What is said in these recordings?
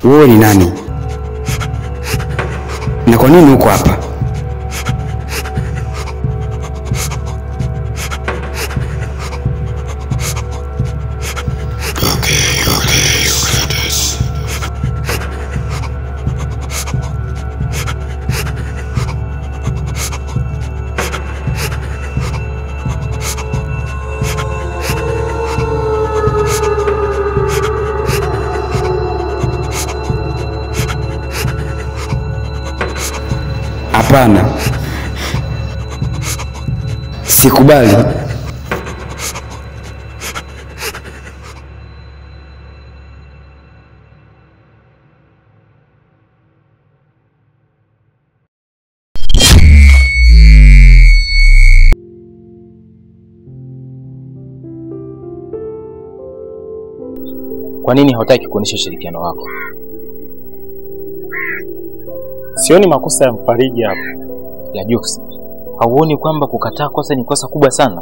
Wewe ni nani? Na kwa nini uko hapa? Hapana. Sikubali. Kwa nini hautaki kuonyesha ushirikiano wako? Sioni makosa ya Mfariji hapa. Ya Jux, hauoni kwamba kukataa kosa ni kosa kubwa sana?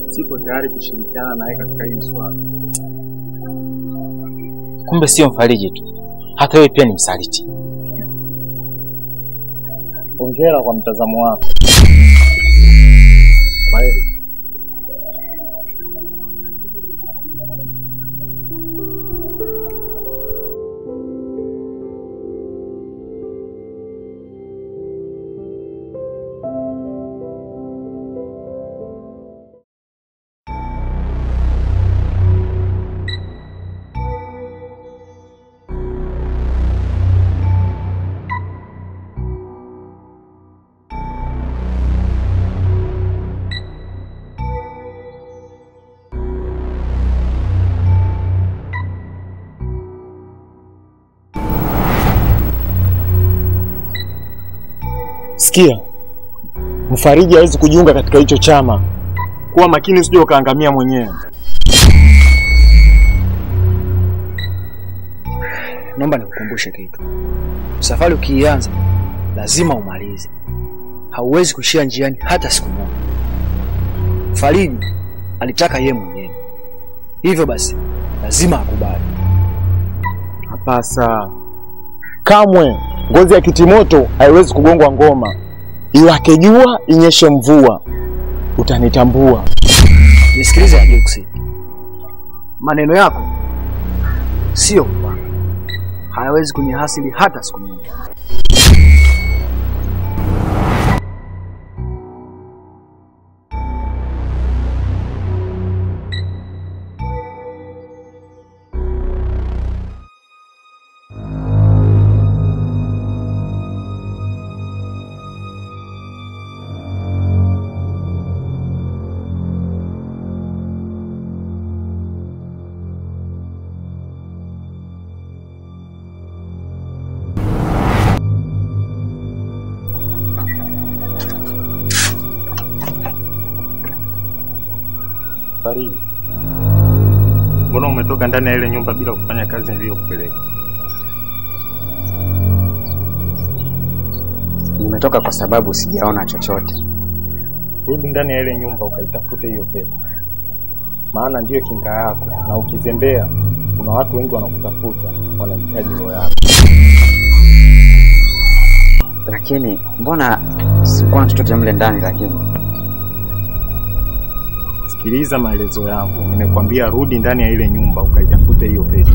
Sipo tayari kushirikiana naye katika hili swala. Kumbe sio Mfariji tu, hata wewe pia ni msaliti. Hongera kwa mtazamo wako. Sikia, Mfariji hawezi kujiunga katika hicho chama. Kuwa makini usije ukaangamia mwenyewe. Naomba nikukumbushe kitu. Safari ukianza lazima umalize. Hauwezi kushia njiani hata siku moja. Mfariji alitaka yeye mwenyewe. Hivyo basi lazima akubali. Hapasa. Kamwe ngozi ya kitimoto haiwezi kugongwa ngoma. Iwake jua inyeshe mvua. Utanitambua. Nisikilize Jux. Maneno yako sio mbaya. Hayawezi kunihasili hata siku moja. Fariji, mbona umetoka ndani ya ile nyumba bila kufanya kazi niliyokupeleka? Nimetoka kwa sababu sijaona chochote. Rudi ndani ya ile nyumba ukaitafute hiyo pete. Maana ndiyo kinga yako, na ukizembea kuna watu wengi wanakutafuta, wanahitaji roho yako. Lakini mbona sikuona chochote mle ndani lakini? Sikiliza maelezo yangu. Nimekwambia rudi ndani ya ile nyumba ukaitafute hiyo pete.